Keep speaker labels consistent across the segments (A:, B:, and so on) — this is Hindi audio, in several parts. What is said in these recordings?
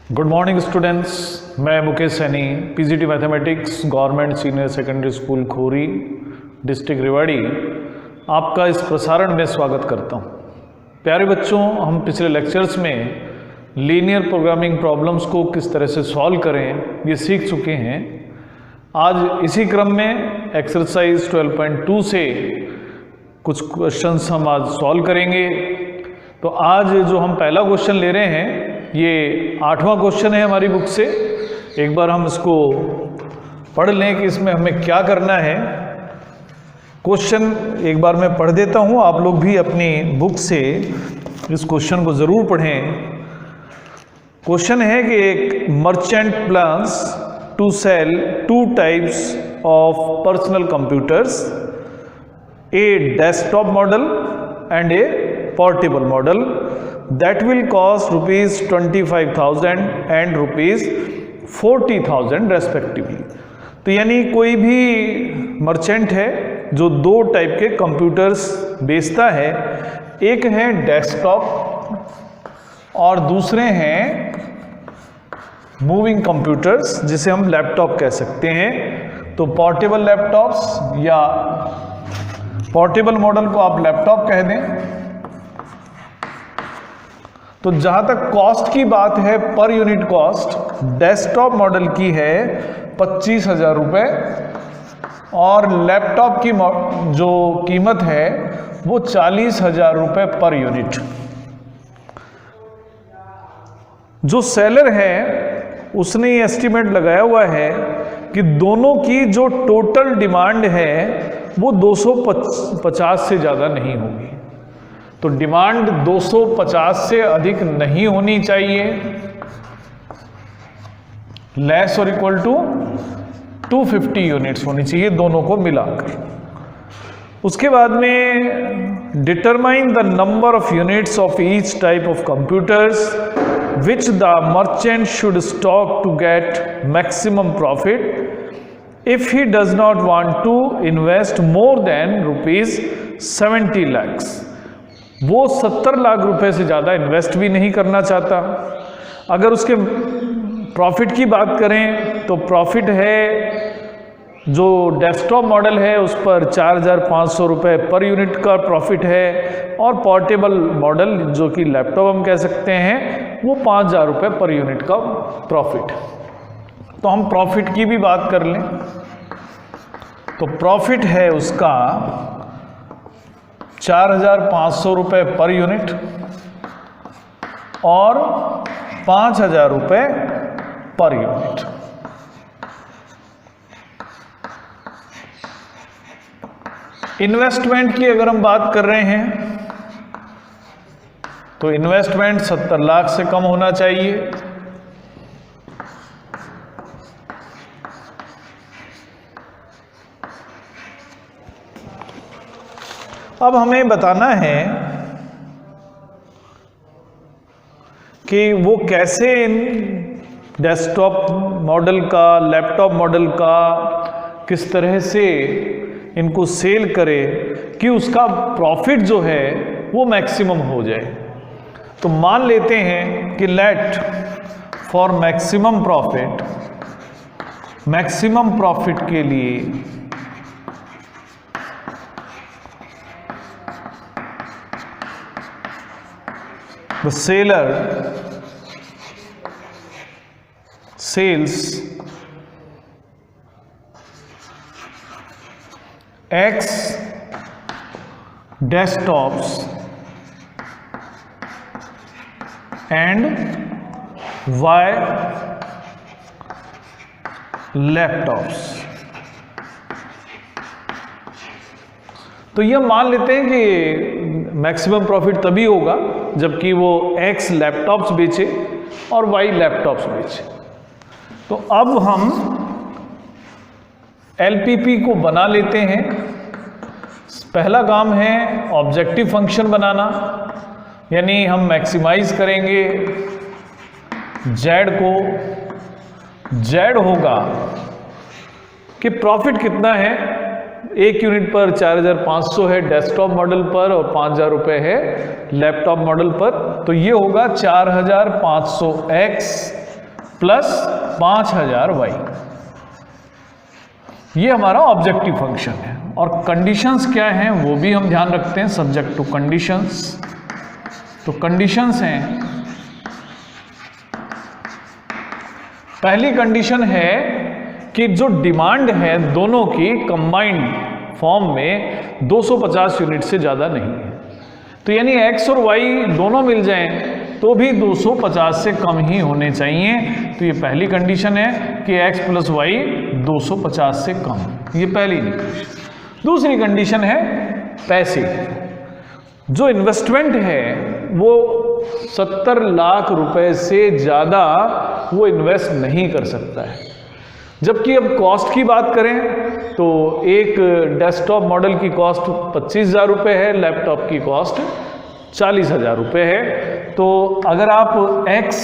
A: गुड मॉर्निंग स्टूडेंट्स, मैं Mukesh Saini, PGT mathematics, government senior secondary school Khori, district Rewari, आपका इस प्रसारण में स्वागत करता हूं। प्यारे बच्चों, हम पिछले लेक्चर्स में लीनियर प्रोग्रामिंग प्रॉब्लम्स को किस तरह से सॉल्व करें ये सीख चुके हैं। आज इसी क्रम में एक्सरसाइज 12.2 से कुछ क्वेश्चंस हम आज सॉल्व करेंगे। तो आज जो हम पहला क्वेश्चन ले रहे हैं ये 8वां क्वेश्चन है हमारी बुक से। एक बार हम इसको पढ़ लें कि इसमें हमें क्या करना है। क्वेश्चन एक बार मैं पढ़ देता हूँ, आप लोग भी अपनी बुक से इस क्वेश्चन को ज़रूर पढ़ें। क्वेश्चन है कि एक merchant plans to sell 2 types of personal computers, a desktop model and a portable model that will cost rupees 25,000 and rupees 40,000 respectively। तो यानी कोई भी मर्चेंट है जो 2 टाइप के कंप्यूटर्स बेचता है, एक है डेस्कटॉप और दूसरे हैं मूविंग कंप्यूटर्स जिसे हम लैपटॉप कह सकते हैं। तो पोर्टेबल लैपटॉप्स या पोर्टेबल मॉडल को आप लैपटॉप कह दें। तो जहां तक कॉस्ट की बात है, per unit cost desktop model की है 25,000 रुपये और लैपटॉप की जो कीमत है वो 40,000 रुपये पर यूनिट। जो सेलर है उसने ये एस्टीमेट लगाया हुआ है कि दोनों की जो टोटल डिमांड है वो 250 से ज़्यादा नहीं होगी। तो डिमांड 250 से अधिक नहीं होनी चाहिए, लेस और इक्वल टू 250 यूनिट्स होनी चाहिए दोनों को मिलाकर। उसके बाद में determine the number of units of each type of computers which the merchant should stock to get maximum profit if he does not want to invest more than rupees 70 lakhs। वो 70 लाख रुपए से ज़्यादा इन्वेस्ट भी नहीं करना चाहता। अगर उसके प्रॉफिट की बात करें तो प्रॉफिट है, जो डेस्कटॉप मॉडल है उस पर 4,500 रुपये पर यूनिट का प्रॉफिट है और पोर्टेबल मॉडल जो कि लैपटॉप हम कह सकते हैं वो 5,000 रुपये पर यूनिट का प्रॉफिट। तो हम प्रॉफिट की भी बात कर लें तो प्रॉफिट है उसका 4,500 रुपये पर यूनिट और 5,000 रुपये पर यूनिट। इन्वेस्टमेंट की अगर हम बात कर रहे हैं तो इन्वेस्टमेंट 70 लाख से कम होना चाहिए। अब हमें बताना है कि वो कैसे इन डेस्कटॉप मॉडल का, लैपटॉप मॉडल का किस तरह से इनको सेल करे कि उसका प्रॉफिट जो है वो मैक्सिमम हो जाए। तो मान लेते हैं कि लेट फॉर मैक्सिमम प्रॉफिट के लिए the seller sells X desktops and Y laptops। तो यह मान लेते हैं कि मैक्सिमम प्रॉफिट तभी होगा जबकि वो X लैपटॉप्स बेचे और Y लैपटॉप्स बेचे। तो अब हम LPP को बना लेते हैं। पहला काम है ऑब्जेक्टिव फंक्शन बनाना, यानी हम मैक्सिमाइज करेंगे Z को। Z होगा कि प्रॉफिट कितना है, 1 यूनिट पर 4,500 है डेस्कटॉप मॉडल पर और 5,000 रुपये है लैपटॉप मॉडल पर। तो ये होगा 4,500x प्लस 5000 वाई। ये हमारा ऑब्जेक्टिव फंक्शन है। और कंडीशंस क्या हैं वो भी हम ध्यान रखते हैं, सब्जेक्ट टू कंडीशंस। तो कंडीशंस हैं, पहली कंडीशन है कि जो डिमांड है दोनों की कंबाइंड फॉर्म में 250 यूनिट से ज़्यादा नहीं है। तो यानी x और y दोनों मिल जाएं तो भी 250 से कम ही होने चाहिए। तो ये पहली कंडीशन है कि x प्लस वाई 250 से कम, ये पहली कंडीशन। दूसरी कंडीशन है पैसे। जो इन्वेस्टमेंट है वो 70 लाख रुपए से ज़्यादा वो इन्वेस्ट नहीं कर सकता है। जबकि अब कॉस्ट की बात करें तो एक डेस्कटॉप मॉडल की कॉस्ट 25,000 रुपये है, लैपटॉप की कॉस्ट 40,000 रुपये है। तो अगर आप X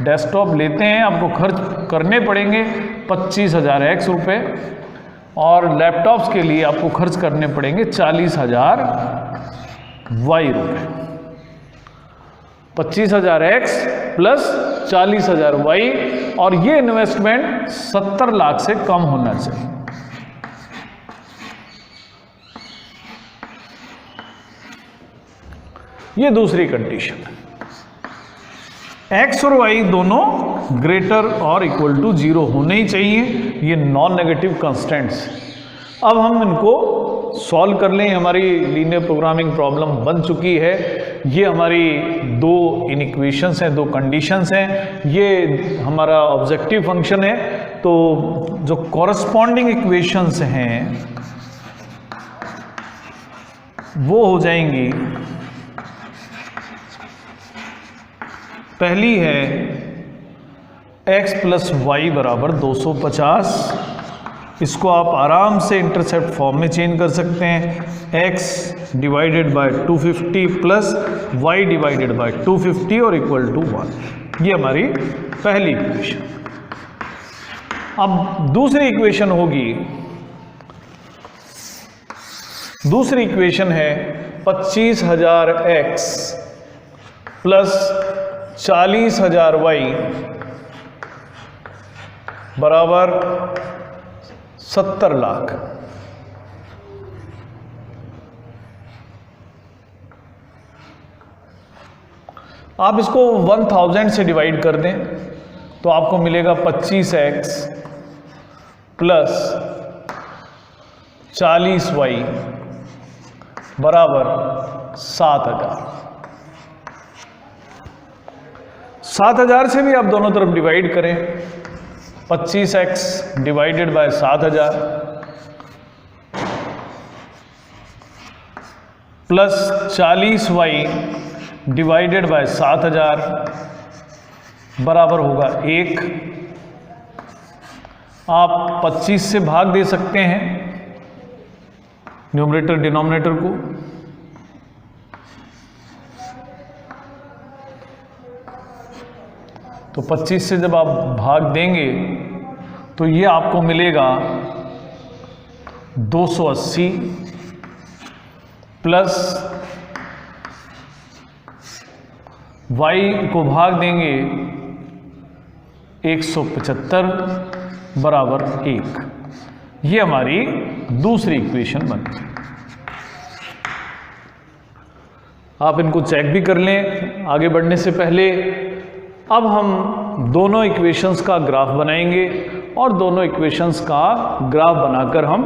A: डेस्कटॉप लेते हैं आपको खर्च करने पड़ेंगे 25,000 X रुपये, और लैपटॉप्स के लिए आपको खर्च करने पड़ेंगे 40,000 Y रुपये। 25,000 X प्लस 40,000 Y, और ये इन्वेस्टमेंट 70 लाख से कम होना चाहिए। ये दूसरी कंडीशन है। X और Y दोनों ग्रेटर और इक्वल टू 0 होने ही चाहिए। ये नॉन नेगेटिव कांस्टेंट्स। अब हम इनको सॉल्व कर लें। हमारी लीनियर प्रोग्रामिंग प्रॉब्लम बन चुकी है। ये हमारी दो इनइक्वेशंस हैं, दो कंडीशंस हैं। ये हमारा ऑब्जेक्टिव फंक्शन है। तो जो कॉरस्पॉन्डिंग इक्वेशंस हैं वो हो जाएंगी, पहली है x प्लस वाई बराबर 250। इसको आप आराम से इंटरसेप्ट फॉर्म में चेंज कर सकते हैं। x divided by 250 plus y divided by 250 और इक्वल टू 1। ये हमारी पहली इक्वेशन। अब दूसरी इक्वेशन होगी, दूसरी इक्वेशन है 25,000 x प्लस 40,000 y बराबर 70 लाख। आप इसको 1000 से डिवाइड कर दें तो आपको मिलेगा 25x प्लस 40y बराबर 7,000। 7,000 से भी आप दोनों तरफ डिवाइड करें। 25x divided by 7,000 plus 40y divided by 7,000 बराबर होगा 1। आप 25 से भाग दे सकते हैं न्यूमरेटर डिनोमिनेटर को। तो 25 से जब आप भाग देंगे तो ये आपको मिलेगा 280 प्लस y को भाग देंगे 175 बराबर 1। ये हमारी दूसरी इक्वेशन बनती है। आप इनको चेक भी कर लें आगे बढ़ने से पहले। अब हम दोनों इक्वेशंस का ग्राफ बनाएंगे और दोनों इक्वेशंस का ग्राफ बनाकर हम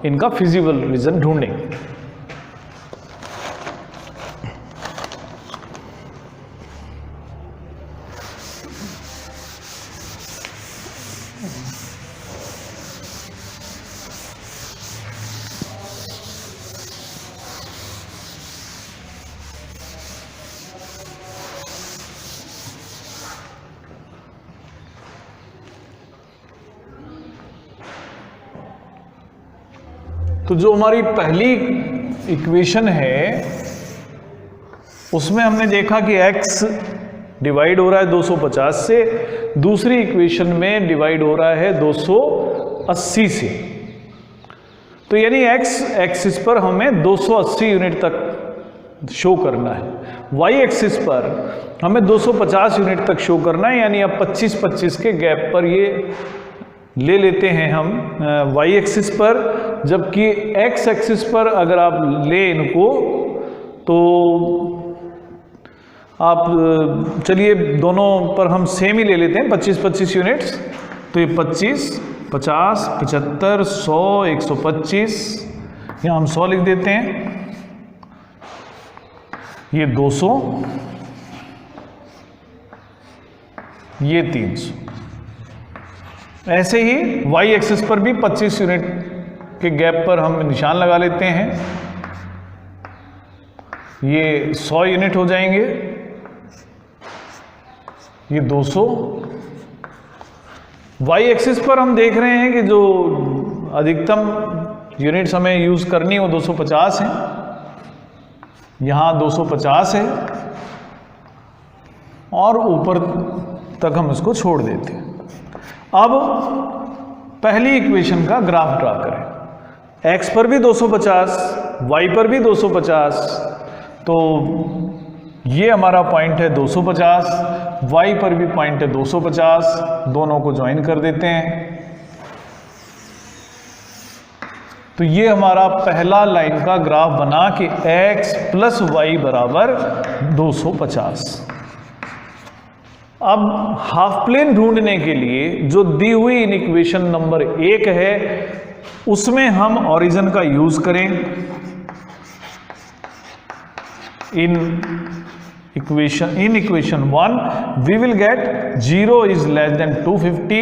A: इनका फिजिबल रीजन ढूंढेंगे। तो जो हमारी पहली इक्वेशन है उसमें हमने देखा कि x डिवाइड हो रहा है 250 से, दूसरी इक्वेशन में डिवाइड हो रहा है 280 से। तो यानी x एक्सिस पर हमें 280 यूनिट तक शो करना है। वाई एक्सिस पर हमें 250 यूनिट तक शो करना है, यानी अब 25-25 के गैप पर ये ले लेते हैं हम वाई एक्सिस पर, जबकि एक्स एक्सिस पर अगर आप ले इनको तो आप चलिए दोनों पर हम सेम ही ले लेते हैं 25-25 यूनिट्स। तो ये 25, 50, 75, 100, 125, यहाँ हम 100 लिख देते हैं, ये 200, ये 300। ऐसे ही वाई एक्सिस पर भी 25 यूनिट के गैप पर हम निशान लगा लेते हैं, ये 100 यूनिट हो जाएंगे, ये 200। वाई एक्सिस पर हम देख रहे हैं कि जो अधिकतम यूनिट्स हमें यूज करनी है वो 250 है, यहाँ 250 है और ऊपर तक हम इसको छोड़ देते हैं। अब पहली इक्वेशन का ग्राफ ड्रा करें। x पर भी 250, y पर भी 250, तो ये हमारा पॉइंट है 250, y पर भी पॉइंट है 250, दोनों को ज्वाइन कर देते हैं। तो ये हमारा पहला लाइन का ग्राफ बना कि x प्लस वाई बराबर 250। अब हाफ प्लेन ढूंढने के लिए जो दी हुई इन इक्वेशन नंबर 1 है उसमें हम ओरिजिन का यूज करें। In equation 1 we will get 0 is less than 250,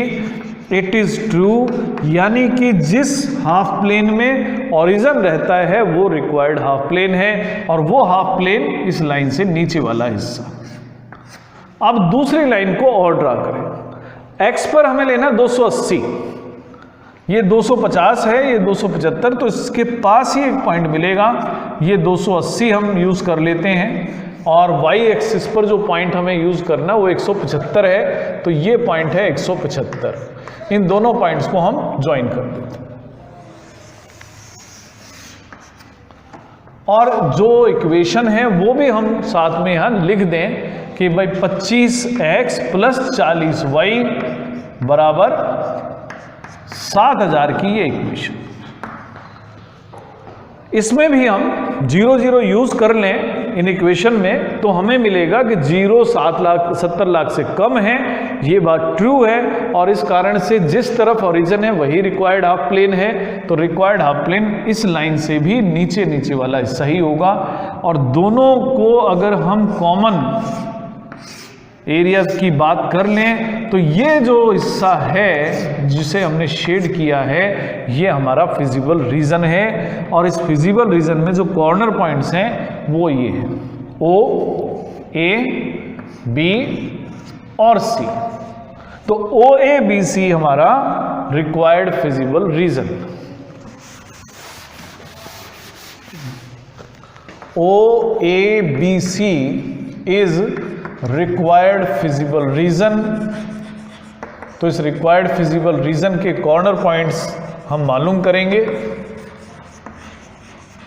A: it is true, यानी कि जिस हाफ प्लेन में ओरिजिन रहता है वो रिक्वायर्ड हाफ प्लेन है और वो हाफ प्लेन इस लाइन से नीचे वाला हिस्सा। अब दूसरी लाइन को और ड्रा करें। x पर हमें लेना 280, ये 250 है, ये 275, तो इसके पास ही एक पॉइंट मिलेगा, ये 280 हम यूज कर लेते हैं और y एक्सिस पर जो पॉइंट हमें यूज करना वो 175 है, तो ये पॉइंट है 175। इन दोनों पॉइंट्स को हम ज्वाइन कर देते हैं और जो इक्वेशन है वो भी हम साथ में यहां लिख दें कि भाई 25x प्लस 40y बराबर 7000 की ये इक्वेशन। इसमें भी हम 0 यूज कर लें इन इक्वेशन में तो हमें मिलेगा कि 0 70 लाख से कम है, ये बात ट्रू है और इस कारण से जिस तरफ ओरिजिन है वही रिक्वायर्ड हाफ प्लेन है, तो रिक्वायर्ड हाफ प्लेन इस लाइन से भी नीचे वाला हिस्सा ही होगा। और दोनों को अगर हम कॉमन एरिया की बात कर लें तो ये जो हिस्सा है जिसे हमने शेड किया है ये हमारा फिजिबल रीजन है और इस फिजिबल रीजन में जो कॉर्नर पॉइंट्स हैं वो ये है O, A, B और C। तो OABC हमारा required feasible region, OABC is required feasible region. तो इस रिक्वायर्ड फिजिबल रीजन के कॉर्नर पॉइंट्स हम मालूम करेंगे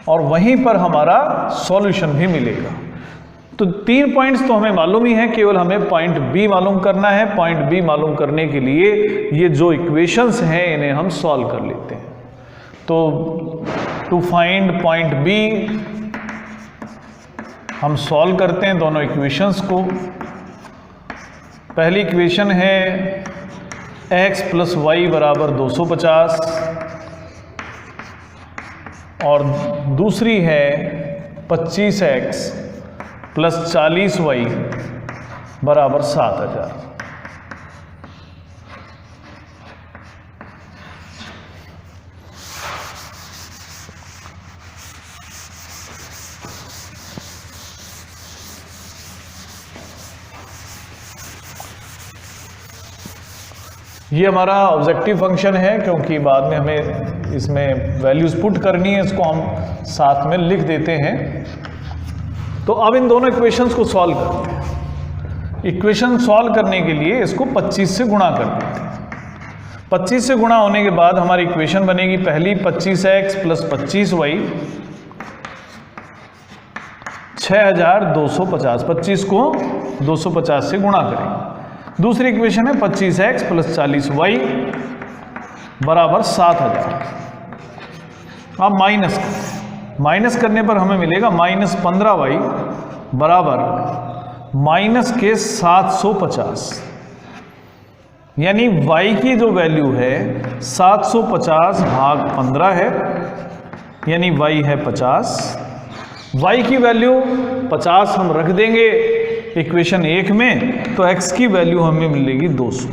A: और वहीं पर हमारा सॉल्यूशन भी मिलेगा। तो 3 पॉइंट्स तो हमें मालूम ही है, केवल हमें पॉइंट बी मालूम करना है। पॉइंट बी मालूम करने के लिए ये जो इक्वेशंस हैं इन्हें हम सॉल्व कर लेते हैं। तो टू फाइंड पॉइंट बी हम सॉल्व करते हैं दोनों इक्वेशंस को। पहली इक्वेशन है x प्लस वाई बराबर 250 और दूसरी है 25x प्लस 40y बराबर 7000। ये हमारा ऑब्जेक्टिव फंक्शन है क्योंकि बाद में हमें इसमें वैल्यूज पुट करनी है, इसको हम साथ में लिख देते हैं। तो अब इन दोनों इक्वेशंस को सॉल्व करते हैं। इक्वेशन सॉल्व करने के लिए इसको 25 से गुणा कर देते हैं। 25 से गुणा होने के बाद हमारी इक्वेशन बनेगी पहली 25x प्लस 25y, 6250, 25 को 250 से गुणा करेंगे। दूसरी इक्वेशन है 25x + 40y बराबर 7000। अब माइनस करने पर हमें मिलेगा -15y बराबर -750, यानी y की जो वैल्यू है 750 भाग 15 है, यानी y है 50। y की वैल्यू 50 हम रख देंगे इक्वेशन 1 में, तो x की वैल्यू हमें मिलेगी 200,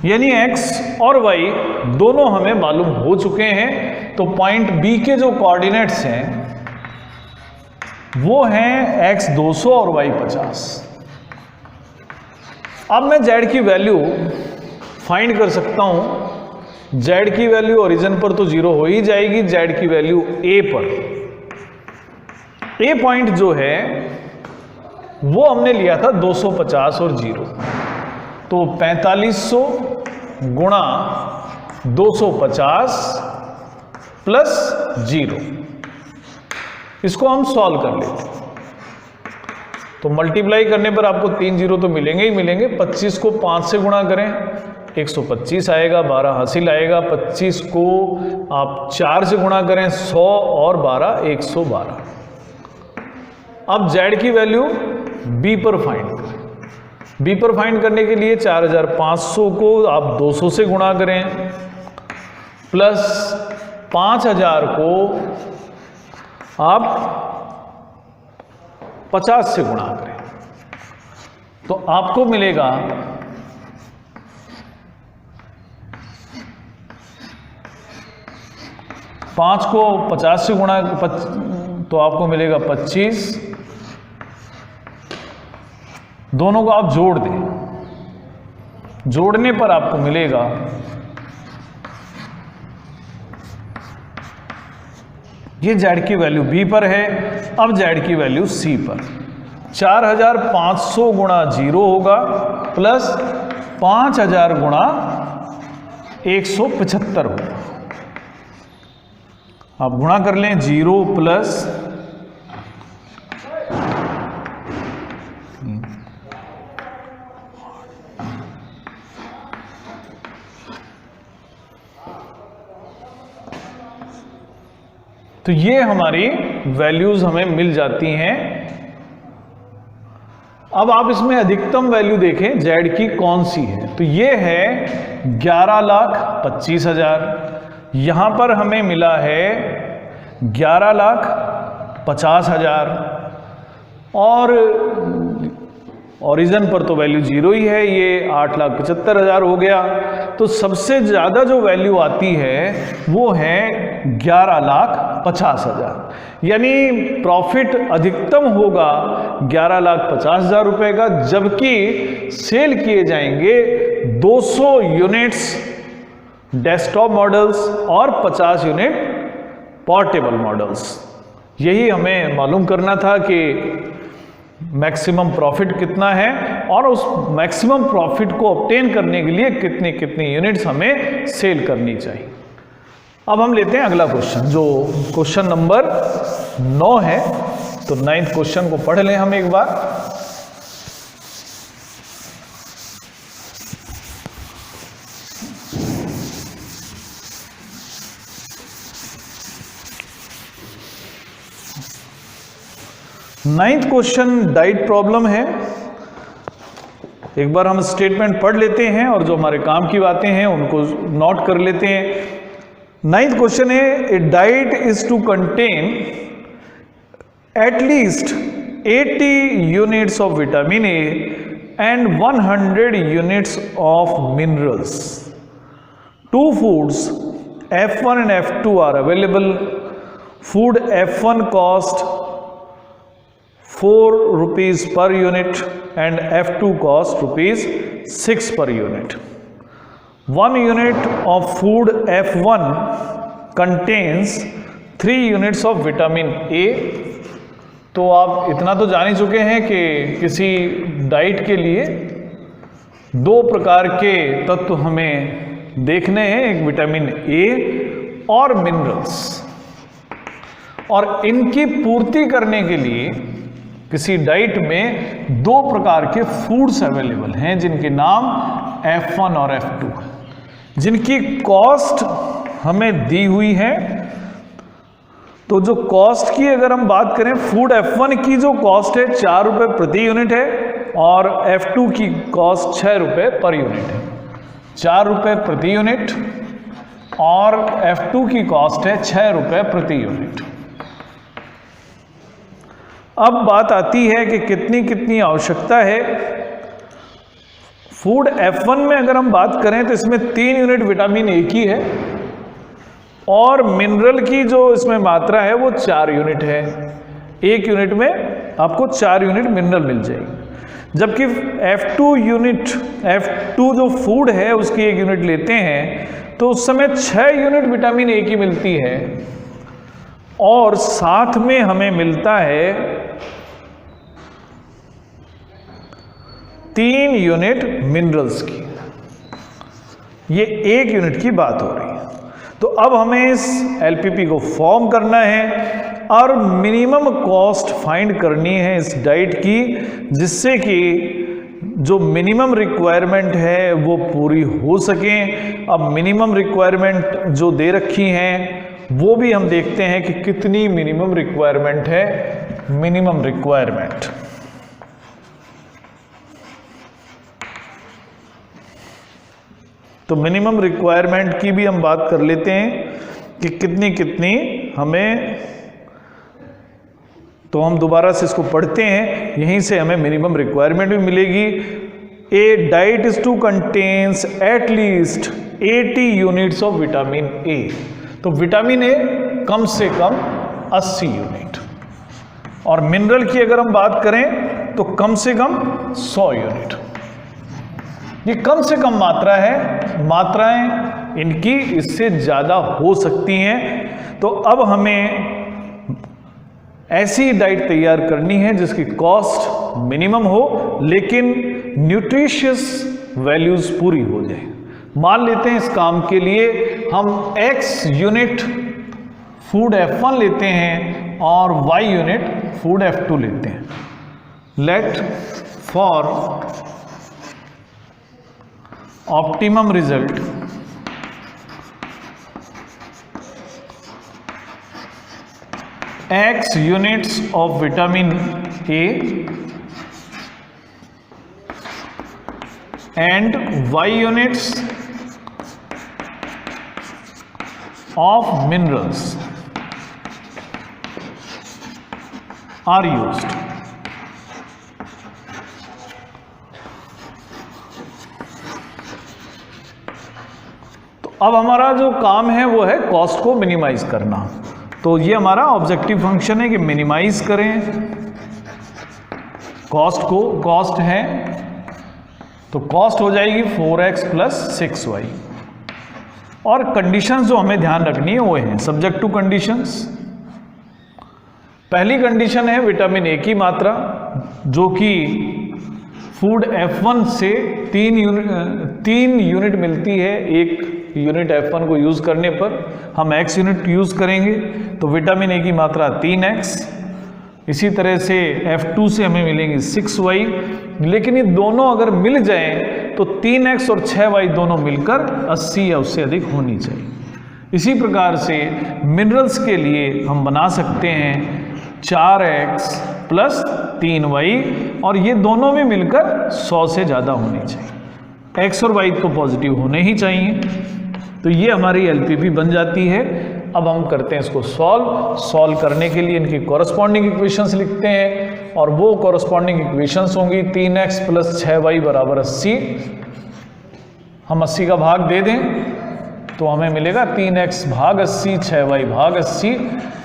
A: यानी x और y दोनों हमें मालूम हो चुके हैं। तो पॉइंट B के जो कोऑर्डिनेट्स हैं वो हैं x 200 और y 50। अब मैं z की वैल्यू फाइंड कर सकता हूं। z की वैल्यू ओरिजिन पर तो 0 हो ही जाएगी, z की वैल्यू a पर, a पॉइंट जो है वो हमने लिया था 250 और 0, तो 4500 गुणा 250 प्लस 0, इसको हम सॉल्व कर लेते हैं। तो मल्टीप्लाई करने पर आपको 3 0 तो मिलेंगे ही मिलेंगे। 25 को 5 से गुणा करें 125 आएगा, 12 हासिल आएगा। 25 को आप 4 से गुणा करें 100 और 12 112। अब z की वैल्यू b पर फाइंड करें। b पर फाइंड करने के लिए 4500 को आप 200 से गुणा करें प्लस 5000 को आप 50 से गुणा करें, तो आपको मिलेगा 5 को 50 से गुणा तो आपको मिलेगा 25। दोनों को आप जोड़ दें, जोड़ने पर आपको मिलेगा ये z की वैल्यू b पर है। अब z की वैल्यू c पर 4500 गुणा 0 होगा प्लस 5000 गुणा 175 होगा। आप गुणा कर लें 0 प्लस 'तो ये हमारी वैल्यूज हमें मिल जाती हैं। अब आप इसमें अधिकतम वैल्यू देखें z की कौन सी है, तो ये है 11,25,000। यहां पर हमें मिला है 11,50,000 और ओरिजिन पर तो वैल्यू 0 ही है, ये 8,75,000 हो गया। तो सबसे ज़्यादा जो वैल्यू आती है वो है 11,50,000, यानी प्रॉफिट अधिकतम होगा 11,50,000 रुपए का, जबकि सेल किए जाएंगे 200 यूनिट्स डेस्कटॉप मॉडल्स और 50 यूनिट पोर्टेबल मॉडल्स। यही हमें मालूम करना था कि मैक्सिमम प्रॉफिट कितना है और उस मैक्सिमम प्रॉफिट को ऑब्टेन करने के लिए कितनी कितनी यूनिट्स हमें सेल करनी चाहिए। अब हम लेते हैं अगला क्वेश्चन, जो क्वेश्चन नंबर 9 है। तो 9th क्वेश्चन को पढ़ लें हम एक बार। नाइन्थ क्वेश्चन डाइट प्रॉब्लम है। एक बार हम स्टेटमेंट पढ़ लेते हैं और जो हमारे काम की बातें हैं उनको नोट कर लेते हैं। नाइन्थ क्वेश्चन है, a diet is to contain at least 80 units of vitamin A and 100 units of minerals. Two foods F1 and F2 are available. Food F1 cost 4 rupees per unit and F2 cost rupees 6 per unit. 1 unit of food F1 contains 3 units of vitamin A. तो आप इतना तो जान ही चुके हैं कि किसी डाइट के लिए 2 प्रकार के तत्व हमें देखने हैं, एक विटामिन ए और मिनरल्स। और इनकी पूर्ति करने के लिए किसी डाइट में दो प्रकार के फूड्स अवेलेबल हैं जिनके नाम F1 और F2 है, जिनकी कॉस्ट हमें दी हुई है। तो जो कॉस्ट की अगर हम बात करें, फूड F1 की जो कॉस्ट है 4 रुपये प्रति यूनिट है और F2 की कॉस्ट 6 रुपये पर यूनिट है। 4 रुपये प्रति यूनिट और F2 की कॉस्ट है 6 रुपये प्रति यूनिट। अब बात आती है कि कितनी कितनी आवश्यकता है। फूड F1 में अगर हम बात करें तो इसमें 3 यूनिट विटामिन ए की है और मिनरल की जो इसमें मात्रा है वो 4 यूनिट है। 1 यूनिट में आपको 4 यूनिट मिनरल मिल जाएगी, जबकि F2 जो फूड है उसकी 1 यूनिट लेते हैं तो उस समय 6 यूनिट विटामिन ए की मिलती है और साथ में हमें मिलता है 3 यूनिट मिनरल्स की। ये 1 यूनिट की बात हो रही है। तो अब हमें इस एलपीपी को फॉर्म करना है और मिनिमम कॉस्ट फाइंड करनी है इस डाइट की, जिससे कि जो मिनिमम रिक्वायरमेंट है वो पूरी हो सके। अब मिनिमम रिक्वायरमेंट जो दे रखी हैं वो भी हम देखते हैं कि कितनी मिनिमम रिक्वायरमेंट है। मिनिमम रिक्वायरमेंट तो मिनिमम रिक्वायरमेंट की भी हम बात कर लेते हैं कि कितनी कितनी हमें, तो हम दोबारा से इसको पढ़ते हैं, यहीं से हमें मिनिमम रिक्वायरमेंट भी मिलेगी। A diet is to contains at least 80 units of vitamin A. तो विटामिन ए कम से कम 80 यूनिट और मिनरल की अगर हम बात करें तो कम से कम 100 यूनिट। ये कम से कम मात्रा है, मात्राएं इनकी इससे ज़्यादा हो सकती हैं। तो अब हमें ऐसी डाइट तैयार करनी है जिसकी कॉस्ट मिनिमम हो लेकिन न्यूट्रिशियस वैल्यूज पूरी हो जाए। मान लेते हैं इस काम के लिए हम X यूनिट फूड F1 लेते हैं और Y यूनिट फूड F2 लेते हैं। Let for optimum result X units of vitamin A and Y units of minerals are used. तो अब हमारा जो काम है वो है कॉस्ट को मिनिमाइज करना। तो ये हमारा ऑब्जेक्टिव फंक्शन है कि मिनिमाइज करें कॉस्ट को। कॉस्ट है तो कॉस्ट हो जाएगी 4x प्लस 6y। और कंडीशंस जो हमें ध्यान रखनी है वो है सब्जेक्ट टू कंडीशंस। पहली कंडीशन है विटामिन ए की मात्रा, जो कि फूड F1 से 3 यूनिट मिलती है। 1 यूनिट F1 को यूज़ करने पर हम X यूनिट यूज़ करेंगे, तो विटामिन ए की मात्रा 3x। इसी तरह से F2 से हमें मिलेंगे 6y। लेकिन ये दोनों अगर मिल जाएं तो 3x और 6y दोनों मिलकर 80 या उससे अधिक होनी चाहिए। इसी प्रकार से मिनरल्स के लिए हम बना सकते हैं 4x प्लस 3y और ये दोनों भी मिलकर 100 से ज़्यादा होनी चाहिए। x और y तो पॉजिटिव होने ही चाहिए। तो ये हमारी एलपीपी बन जाती है। अब हम करते हैं इसको सॉल्व करने के लिए इनकी कॉरस्पॉन्डिंग इक्वेशंस लिखते हैं और वो कॉरस्पॉन्डिंग इक्वेशंस होंगी 3x प्लस 6y बराबर 80। हम 80 का भाग दे दें तो हमें मिलेगा 3x भाग 80 6y भाग 80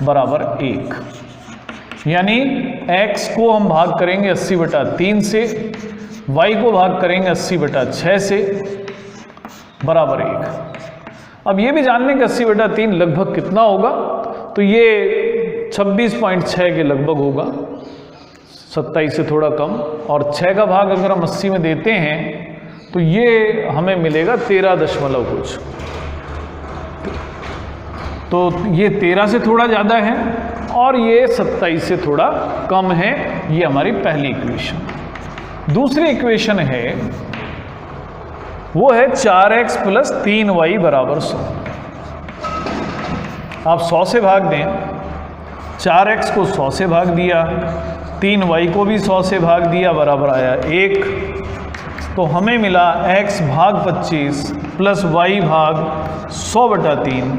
A: बराबर 1। यानी x को हम भाग करेंगे 80/3 से, y को भाग करेंगे 80/6 से बराबर 1। अब ये भी जान लें कि 80/3 लगभग कितना होगा, तो ये 26.6 के लगभग होगा, 27 से थोड़ा कम। और 6 का भाग अगर हम 80 में देते हैं तो ये हमें मिलेगा 13 दशमलव कुछ। तो ये 13 से थोड़ा ज़्यादा है और ये 27 से थोड़ा कम है। ये हमारी पहली इक्वेशन। दूसरी इक्वेशन है वो है 4x प्लस 3y बराबर 100। आप 100 से भाग दें, 4x को 100 से भाग दिया, 3y को भी 100 से भाग दिया, बराबर आया 1। तो हमें मिला x भाग 25 प्लस y भाग 100/3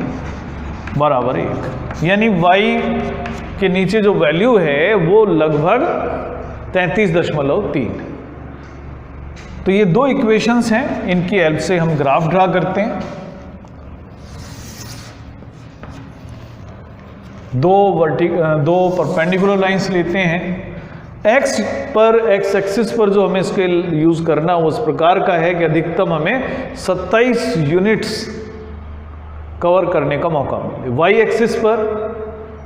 A: बराबर 1। यानी y के नीचे जो वैल्यू है वो लगभग 33.3। तो ये दो इक्वेशंस हैं, इनकी हेल्प से हम ग्राफ ड्रा करते हैं। दो परपेंडिकुलर लाइंस लेते हैं। x पर x एक्सिस पर जो हमें स्केल यूज करना वो इस प्रकार का है कि अधिकतम हमें 27 यूनिट्स कवर करने का मौका मिले। y एक्सिस पर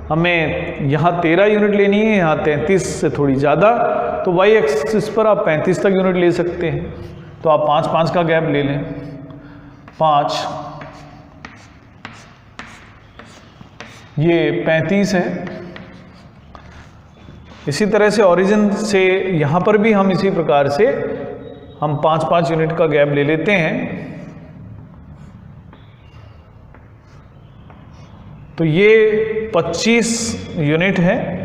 A: हमें यहाँ 13 यूनिट लेनी है, यहाँ 33 से थोड़ी ज़्यादा, तो y एक्सिस पर आप 35 तक यूनिट ले सकते हैं। तो आप 5-5 का गैप ले लें। 5, ये 35 है। इसी तरह से ओरिजिन से यहाँ पर भी हम इसी प्रकार से हम 5-5 यूनिट का गैप ले लेते हैं। तो ये 25 यूनिट है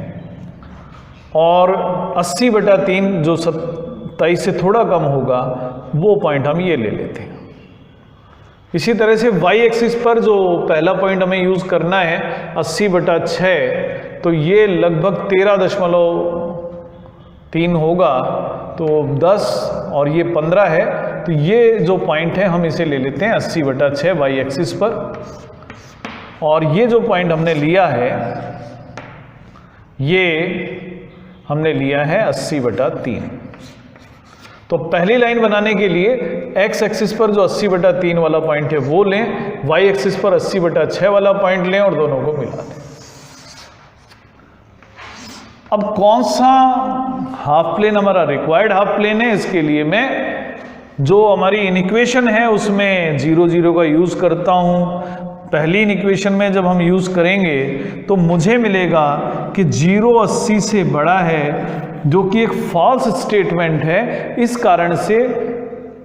A: और 80/3 जो 27 से थोड़ा कम होगा वो पॉइंट हम ये ले लेते हैं। इसी तरह से y एक्सिस पर जो पहला पॉइंट हमें यूज करना है 80/6, तो ये लगभग 13.3 होगा। तो 10 और ये 15 है, तो ये जो पॉइंट है हम इसे ले लेते हैं 80/6 y एक्सिस पर। और ये जो पॉइंट हमने लिया है ये हमने लिया है 80/3। तो पहली लाइन बनाने के लिए x एक्सिस पर जो 80/3 वाला पॉइंट है वो लें, y एक्सिस पर 80/6 वाला पॉइंट लें और दोनों को मिला दें। अब कौन सा हाफ प्लेन हमारा रिक्वायर्ड हाफ प्लेन है, इसके लिए मैं जो हमारी इनइक्वेशन है उसमें 0 0 का यूज करता हूं। पहली इक्वेशन में जब हम यूज करेंगे तो मुझे मिलेगा कि 0 80 से बड़ा है, जो कि एक फॉल्स स्टेटमेंट है। इस कारण से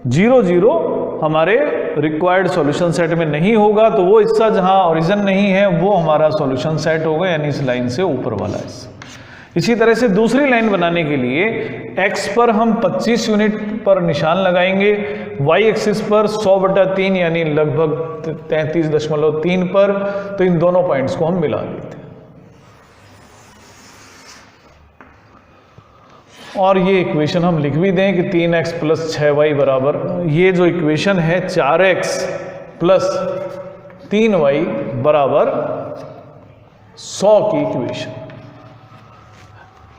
A: 0 0 हमारे रिक्वायर्ड सॉल्यूशन सेट में नहीं होगा। तो वो हिस्सा जहां ओरिजिन नहीं है वो हमारा सॉल्यूशन सेट होगा, यानी इस लाइन से ऊपर वाला हिस्सा। इसी तरह से दूसरी लाइन बनाने के लिए x पर हम 25 यूनिट पर निशान लगाएंगे, y एक्सिस पर 100/3 यानी लगभग 33.3 पर। तो इन दोनों पॉइंट्स को हम मिला लेते हैं और ये इक्वेशन हम लिख भी दें कि 3x प्लस 6y बराबर, ये जो इक्वेशन है 4x प्लस 3y बराबर 100 की इक्वेशन।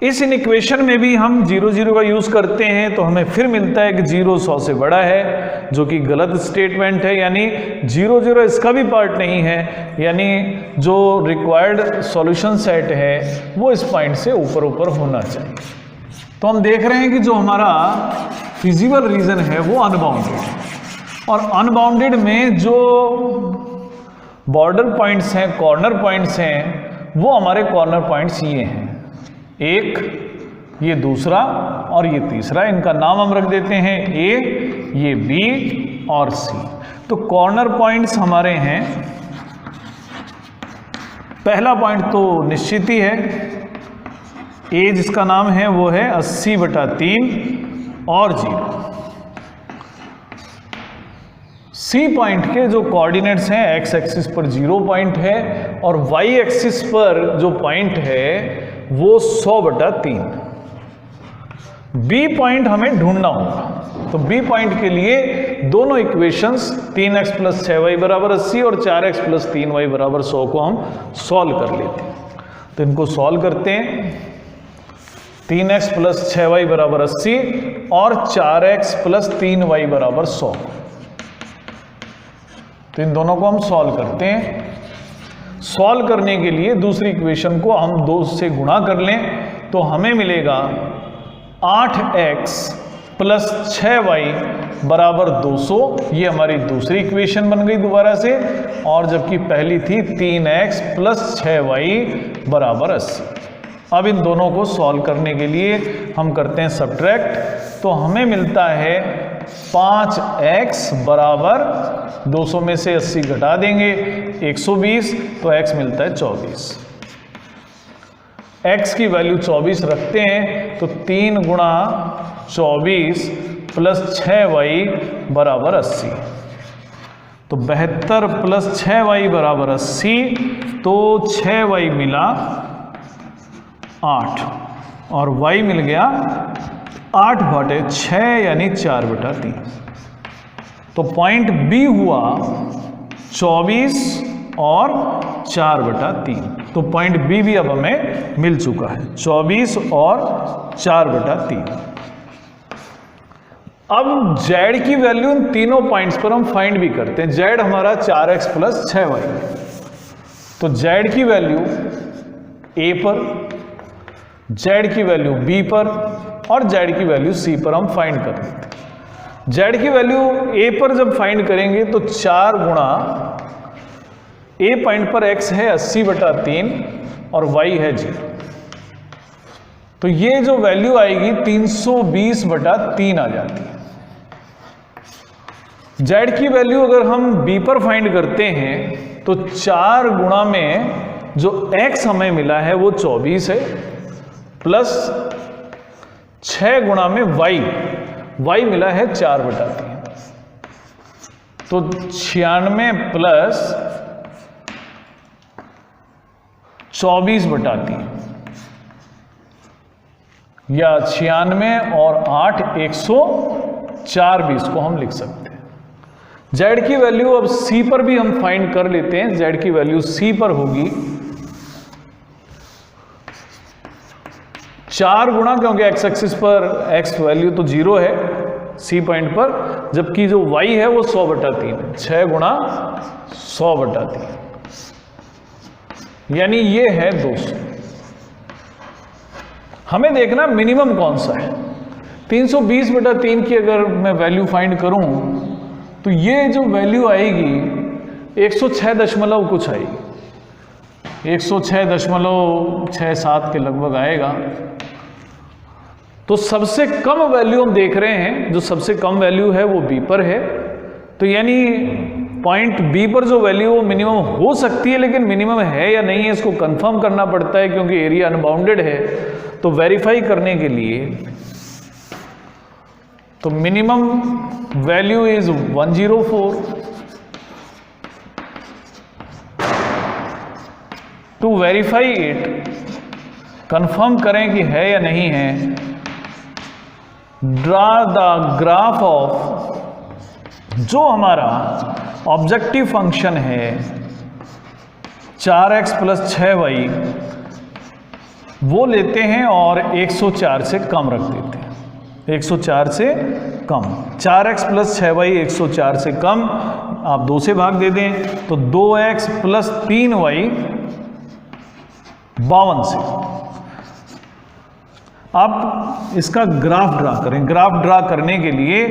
A: इस इक्वेशन में भी हम 0 0 का यूज करते हैं तो हमें फिर मिलता है कि 0 100 से बड़ा है, जो कि गलत स्टेटमेंट है। यानी 0 0 इसका भी पार्ट नहीं है, यानी जो रिक्वायर्ड सॉल्यूशन सेट है वो इस पॉइंट से ऊपर ऊपर होना चाहिए। तो हम देख रहे हैं कि जो हमारा फिजिबल रीजन है वो अनबाउंडेड है, और अनबाउंडेड में जो बॉर्डर पॉइंट्स हैं, कॉर्नर पॉइंट्स हैं, वो हमारे कॉर्नर पॉइंट्स ये हैं, एक, ये दूसरा और ये तीसरा। इनका नाम हम रख देते हैं A, ये B और C। तो कॉर्नर पॉइंट्स हमारे हैं, पहला पॉइंट तो निश्चित ही है, A जिसका नाम है वो है 80/3 और 0। C पॉइंट के जो कोऑर्डिनेट्स हैं x एक्सिस पर 0 पॉइंट है और y एक्सिस पर जो पॉइंट है वो 100/3। B पॉइंट हमें ढूंढना होगा। तो B पॉइंट के लिए दोनों इक्वेशंस 3x प्लस 6y बराबर 80 और 4x प्लस 3y बराबर 100 को हम सॉल्व कर लेते हैं। तो इनको सॉल्व करते हैं। 3x प्लस 6y बराबर 80 और 4x प्लस 3y बराबर 100। तो इन दोनों को हम सॉल्व करते हैं। सॉल्व करने के लिए दूसरी इक्वेशन को हम 2 से गुणा कर लें तो हमें मिलेगा 8x प्लस 6y बराबर 200, ये हमारी दूसरी इक्वेशन बन गई दोबारा से, और जबकि पहली थी 3x प्लस 6y बराबर 80। अब इन दोनों को सॉल्व करने के लिए हम करते हैं सब्ट्रैक्ट, तो हमें मिलता है 5x बराबर 200 में से 80 घटा देंगे 120, तो x मिलता है 24। x की वैल्यू 24 रखते हैं तो 3 गुणा 24 प्लस 6y बराबर 80, तो 72 प्लस 6y बराबर 80, तो 6y मिला 8 और y मिल गया 8/6 यानी 4/3। तो पॉइंट B हुआ 24 और 4/3, तो पॉइंट B भी अब हमें मिल चुका है, 24 और 4/3। अब z की वैल्यू इन तीनों पॉइंट्स पर हम फाइंड भी करते हैं। z हमारा 4x प्लस 6y, तो z की वैल्यू a पर, z की वैल्यू b पर और z की वैल्यू c पर हम फाइंड कर लेते हैं। z की वैल्यू a पर जब फाइंड करेंगे तो 4 गुणा a पॉइंट पर x है 80/3 और y है 0, तो ये जो वैल्यू आएगी 320/3 आ जाती है। z की वैल्यू अगर हम b पर फाइंड करते हैं तो 4 गुणा में जो x हमें मिला है वो 24 है, प्लस 6 गुणा में y मिला है 4/3, तो 96 प्लस 24/3 या 96 और 8 104 को हम लिख सकते हैं। z की वैल्यू अब c पर भी हम फाइंड कर लेते हैं। z की वैल्यू c पर होगी 4 गुणा, क्योंकि x एक्सिस पर x वैल्यू तो 0 है c पॉइंट पर, जबकि जो y है वो 100/3 है, 6 गुणा 100/3 यानी ये है 200। हमें देखना मिनिमम कौन सा है। 320/3 की अगर मैं वैल्यू फाइंड करूं तो ये जो वैल्यू आएगी 106 दशमलव कुछ आएगी, 106.67 के लगभग आएगा। तो सबसे कम वैल्यू हम देख रहे हैं, जो सबसे कम वैल्यू है वो बी पर है, तो यानी पॉइंट बी पर जो वैल्यू वो मिनिमम हो सकती है, लेकिन मिनिमम है या नहीं है इसको कंफर्म करना पड़ता है, क्योंकि एरिया अनबाउंडेड है। तो वेरीफाई करने के लिए तो minimum value is 104। To verify it, confirm करें कि है या नहीं है, ड्रा द ग्राफ ऑफ जो हमारा ऑब्जेक्टिव फंक्शन है 4x प्लस 6y, वो लेते हैं और 104 से कम रख देते हैं, 104 से कम। 4x प्लस 6y 104 से कम, आप 2 से भाग दे दें तो 2x प्लस 3y 52 से। आप इसका ग्राफ ड्रा करें। ग्राफ ड्रा करने के लिए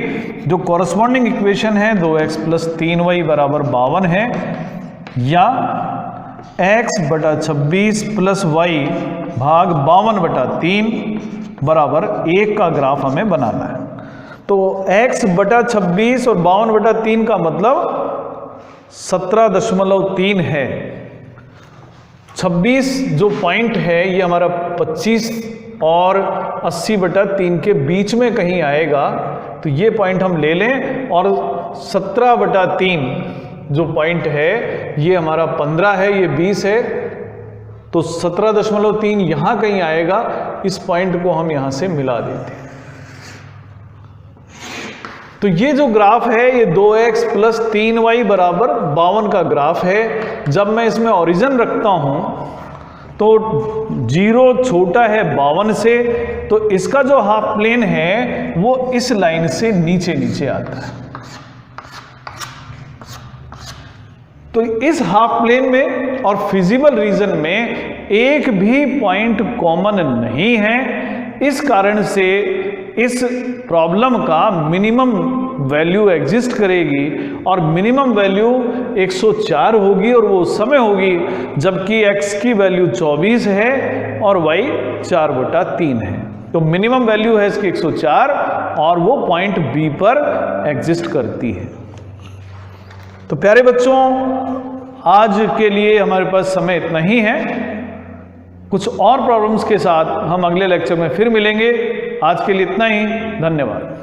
A: जो कॉरस्पॉन्डिंग इक्वेशन है 2x प्लस 3y बराबर 52 है, या x/26 प्लस y भाग 52/3 बराबर 1 का ग्राफ हमें बनाना है। तो x/26 और 52/3 का मतलब 17.3 है। 26 जो पॉइंट है ये हमारा 25 और 80/3 के बीच में कहीं आएगा, तो ये पॉइंट हम ले लें, और 17/3 जो पॉइंट है ये हमारा 15 है, ये 20 है, तो 17.3 यहां कहीं आएगा। इस पॉइंट को हम यहां से मिला देते हैं। तो ये जो ग्राफ है ये 2x प्लस 3y बराबर 52 का ग्राफ है। जब मैं इसमें ओरिजिन रखता हूं तो 0 छोटा है 52 से, तो इसका जो हाफ प्लेन है वो इस लाइन से नीचे नीचे आता है। तो इस हाफ प्लेन में और फिजिबल रीजन में एक भी पॉइंट कॉमन नहीं है। इस कारण से इस प्रॉब्लम का मिनिमम वैल्यू एग्जिस्ट करेगी और मिनिमम वैल्यू 104 होगी और वो उस समय होगी जबकि x की वैल्यू 24 है और y 4/3 है। तो मिनिमम वैल्यू है इसकी 104 और वो पॉइंट B पर एग्जिस्ट करती है। तो प्यारे बच्चों, आज के लिए हमारे पास समय इतना ही है। कुछ और प्रॉब्लम्स के साथ हम अगले लेक्चर में फिर मिलेंगे। आज के लिए इतना ही। धन्यवाद।